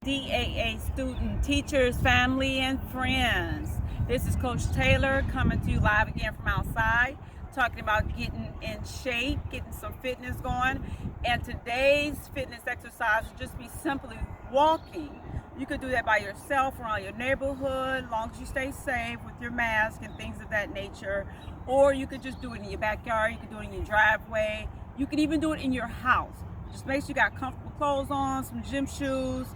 DAA student, teachers, family, and friends. This is Coach Taylor coming to you live again from outside, talking about getting in shape, getting some fitness going. And today's fitness exercise will just be simply walking. You could do that by yourself around your neighborhood, as long as you stay safe with your mask and things of that nature. Or you could just do it in your backyard, you could do it in your driveway, you could even do it in your house. Just make sure you got comfortable clothes on, some gym shoes,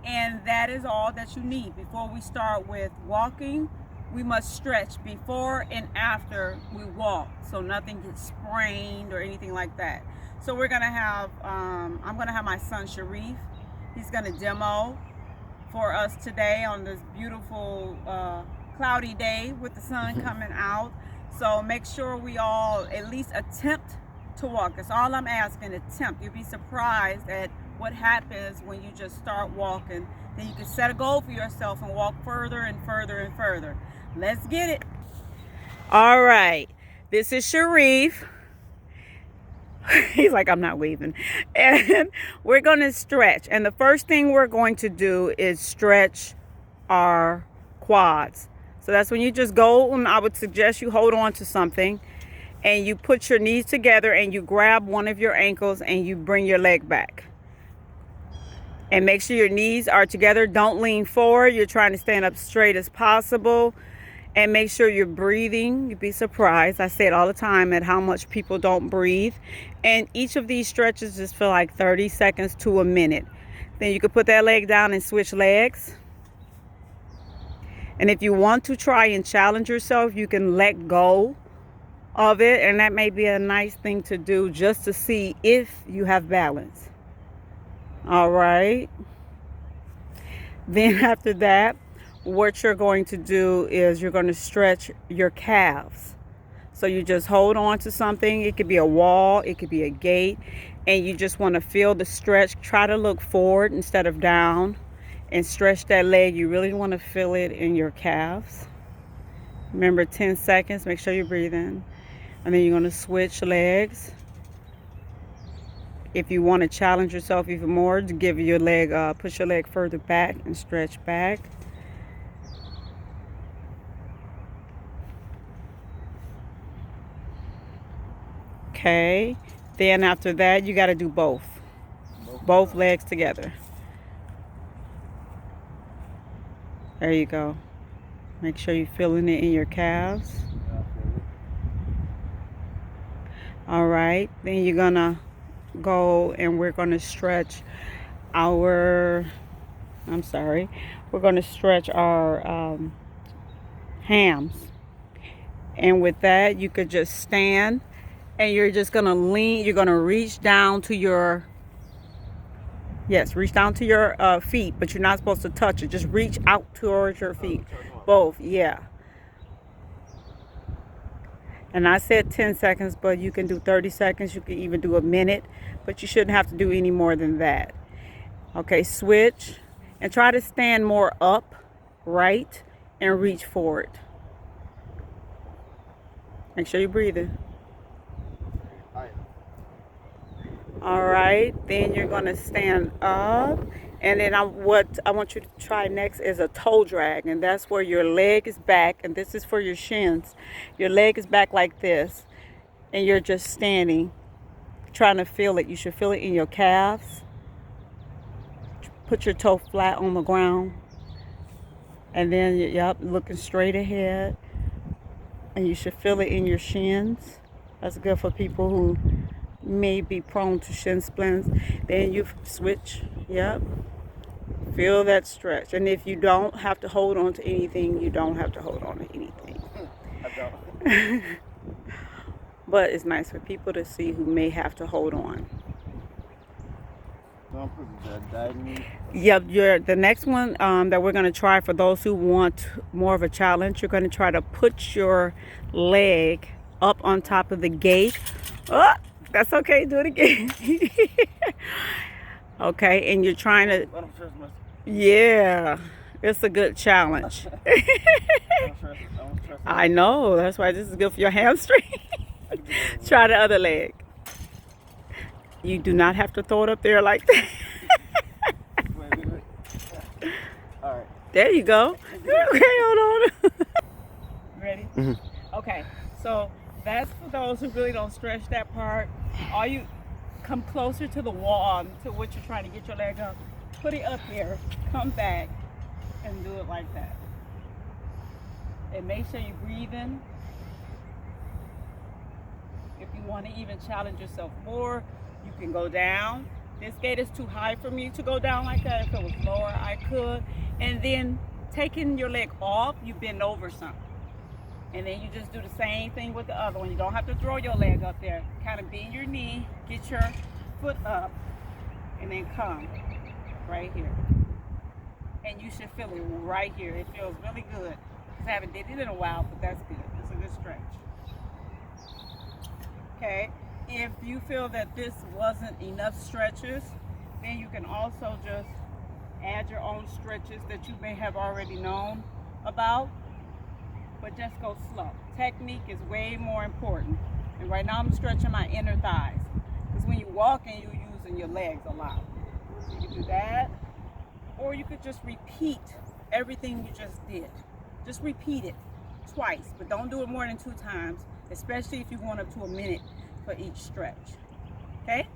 and that is all that you need. Before we start with walking, we must stretch before and after we walk so nothing gets sprained or anything like that. So we're gonna have, I'm gonna have my son Sharif. He's gonna demo for us today on this beautiful cloudy day with the sun coming out. So make sure we all at least attempt to walk. That's all I'm asking, attempt. You'll be surprised at what happens when you just start walking. Then you can set a goal for yourself and walk further and further and further. Let's get it. All right, this is Sharif. He's like, I'm not waving. And we're gonna stretch. And the first thing we're going to do is stretch our quads. So that's when you just go, and I would suggest you hold on to something and you put your knees together and you grab one of your ankles and you bring your leg back. And make sure your knees are together. Don't lean forward. You're trying to stand up straight as possible. And make sure you're breathing. You'd be surprised. I say it all the time at how much people don't breathe. And each of these stretches just for like 30 seconds to a minute. Then you can put that leg down and switch legs. And if you want to try and challenge yourself, you can let go of it. And that may be a nice thing to do just to see if you have balance. All right. Then after that, what you're going to do is you're going to stretch your calves. So you just hold on to something. It could be a wall, it could be a gate, and you just want to feel the stretch. Try to look forward instead of down and stretch that leg. You really want to feel it in your calves. Remember, 10 seconds. Make sure you breathe in. And then you're going to switch legs. If you want to challenge yourself even more, to give your leg, push your leg further back and stretch back. Okay. Then after that, you got to do both. Both legs together. There you go. Make sure you're feeling it in your calves. All right. Then you're going to go and we're going to stretch our, we're going to stretch our hams. And with that, you could just stand and you're just going to lean, you're going to reach down to your, reach down to your feet, but you're not supposed to touch it. Just reach out towards your feet. Both, yeah. And I said 10 seconds, but you can do 30 seconds. You can even do a minute, but you shouldn't have to do any more than that. Okay, switch and try to stand more up, right, and reach forward. Make sure you're breathing. All right, then you're going to stand up. And then what I want you to try next is a toe drag. And that's where your leg is back. And this is for your shins. Your leg is back like this. And you're just standing, trying to feel it. You should feel it in your calves. Put your toe flat on the ground. And then, looking straight ahead. And you should feel it in your shins. That's good for people who may be prone to shin splints. Then you switch. Feel that stretch. And if you don't have to hold on to anything, you don't have to hold on to anything. I don't. But it's nice for people to see who may have to hold on. The next one that we're going to try, for those who want more of a challenge, you're going to try to put your leg up on top of the gate. Oh, that's okay. Do it again. Okay, and you're trying to, it's a good challenge. I know, that's why this is good for your hamstring. Try the other leg. You do not have to throw it up there like that. All right. There you go. Okay, hold on. Ready? Mm-hmm. Okay, so that's for those who really don't stretch that part. All you come closer to the wall, to what you're trying to get your leg up. Put it up here, come back, and do it like that. And make sure you breathe in. If you want to even challenge yourself more, you can go down. This gate is too high for me to go down like that. If it was lower, I could. And then taking your leg off, you bend over some. And then you just do the same thing with the other one. You don't have to throw your leg up there. Kind of bend your knee, get your foot up, and then come right here. And you should feel it right here. It feels really good. I haven't did it in a while, but that's good. It's a good stretch. Okay. If you feel that this wasn't enough stretches, then you can also just add your own stretches that you may have already known about. But just go slow. Technique is way more important. And right now I'm stretching my inner thighs. Because when you're walking, you're using your legs a lot. So you can do that. Or you could just repeat everything you just did. Just repeat it twice. But don't do it more than 2 times. Especially if you want up to a minute for each stretch. Okay?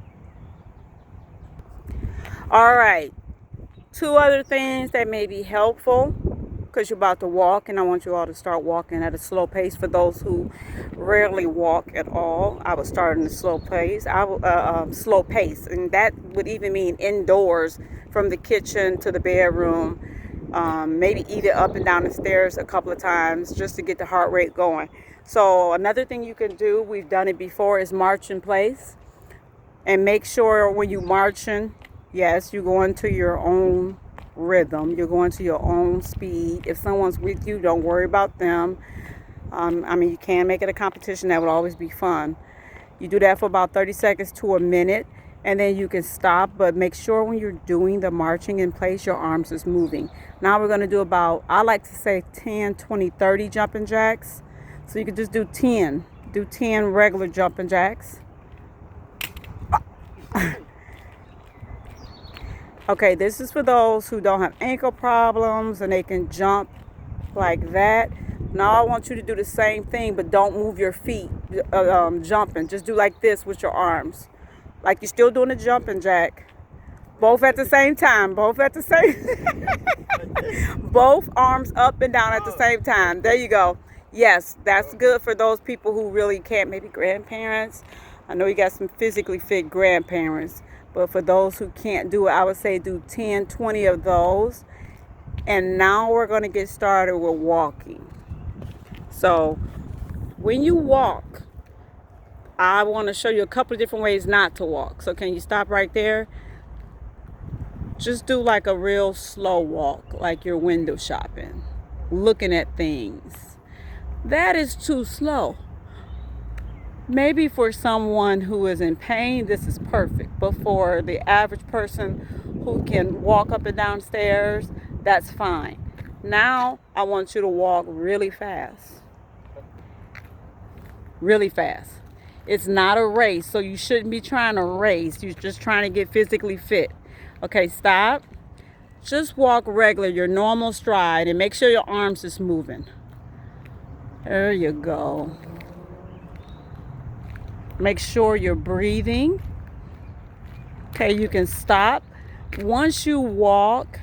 All right. 2 other things that may be helpful. Because you're about to walk, and I want you all to start walking at a slow pace. For those who rarely walk at all, I would start in a slow pace. Slow pace, and that would even mean indoors, from the kitchen to the bedroom. Maybe either up and down the stairs a couple of times just to get the heart rate going. So another thing you can do, we've done it before, is march in place, and make sure when you marching, yes, you go into your own rhythm. You're going to your own speed. If someone's with you, don't worry about them. I mean, you can make it a competition. That would always be fun. You do that for about 30 seconds to a minute, and then you can stop. But make sure when you're doing the marching in place, your arms is moving. Now we're going to do about, I like to say 10, 20, 30 jumping jacks. So you can just do 10. Do 10 regular jumping jacks. Okay, this is for those who don't have ankle problems and they can jump like that. Now I want you to do the same thing, but don't move your feet jumping. Just do like this with your arms. Like you're still doing a jumping jack. Both at the same time. Both at the same both arms up and down at the same time. There you go. Yes, that's good for those people who really can't, maybe grandparents. I know you got some physically fit grandparents. But for those who can't do it, I would say do 10, 20 of those. And now we're going to get started with walking. So when you walk, I want to show you a couple of different ways not to walk. So can you stop right there? Just do like a real slow walk, like you're window shopping, looking at things. That is too slow. Maybe for someone who is in pain, this is perfect. But for the average person who can walk up and down stairs, that's fine. Now, I want you to walk really fast. Really fast. It's not a race, so you shouldn't be trying to race. You're just trying to get physically fit. Okay, stop. Just walk regular, your normal stride, and make sure your arms is moving. There you go. Make sure you're breathing. Okay, you can stop. Once you walk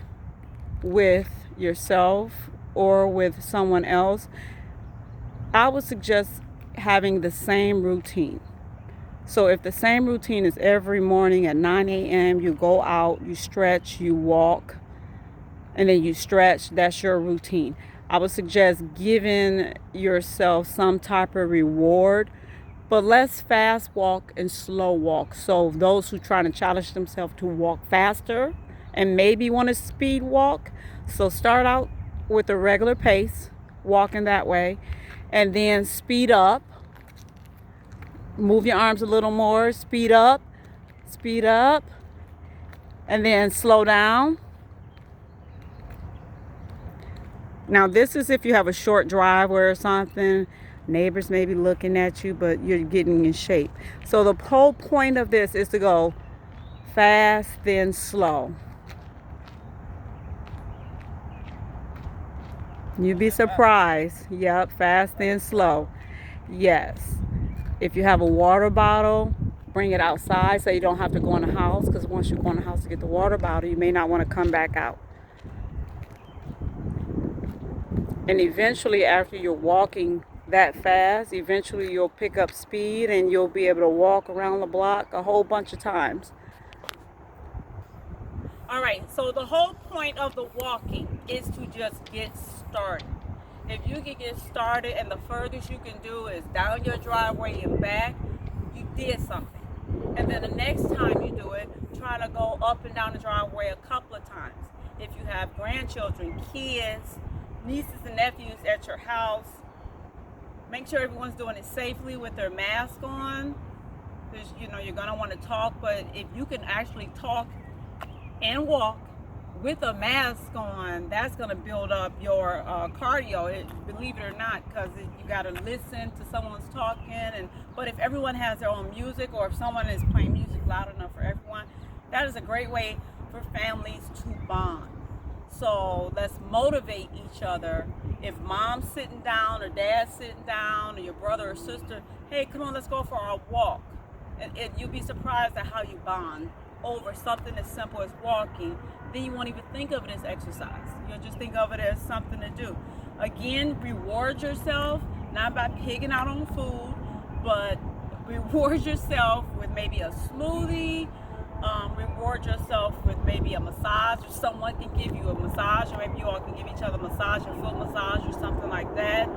with yourself or with someone else, I would suggest having the same routine. So if the same routine is every morning at 9 a.m., you go out, you stretch, you walk, and then you stretch, that's your routine. I would suggest giving yourself some type of reward, but let's fast walk and slow walk. So those who try to challenge themselves to walk faster and maybe want to speed walk, so start out with a regular pace, walking that way, and then speed up. Move your arms a little more, speed up, and then slow down. Now this is if you have a short driveway or something. Neighbors may be looking at you, but you're getting in shape. So the whole point of this is to go fast, then slow. You'd be surprised. Yep, fast and slow. Yes. If you have a water bottle, bring it outside so you don't have to go in the house, because once you go in the house to get the water bottle, you may not want to come back out. And eventually, after you're walking that fast, eventually you'll pick up speed and you'll be able to walk around the block a whole bunch of times. All right, so the whole point of the walking is to just get started. If you can get started and the furthest you can do is down your driveway and back, you did something. And then the next time you do it, try to go up and down the driveway a couple of times. If you have grandchildren, kids, nieces and nephews at your house, make sure everyone's doing it safely with their mask on, because you're going to want to talk. But if you can actually talk and walk with a mask on, that's going to build up your cardio, believe it or not, because you got to listen to someone's talking. But if everyone has their own music, or if someone is playing music loud enough for everyone, that is a great way for families to bond. So let's motivate each other. If mom's sitting down or dad's sitting down or your brother or sister, hey, come on, let's go for our walk. And you'll be surprised at how you bond over something as simple as walking. Then you won't even think of it as exercise. You'll just think of it as something to do. Again, reward yourself, not by pigging out on food, but reward yourself with maybe a smoothie. Reward yourself with maybe a massage, or someone can give you a massage, or maybe you all can give each other a massage, a foot massage or something like that.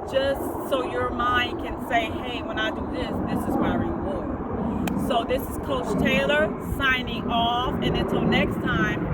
Just so your mind can say, hey, when I do this, this is my reward. So this is Coach Taylor signing off, and until next time,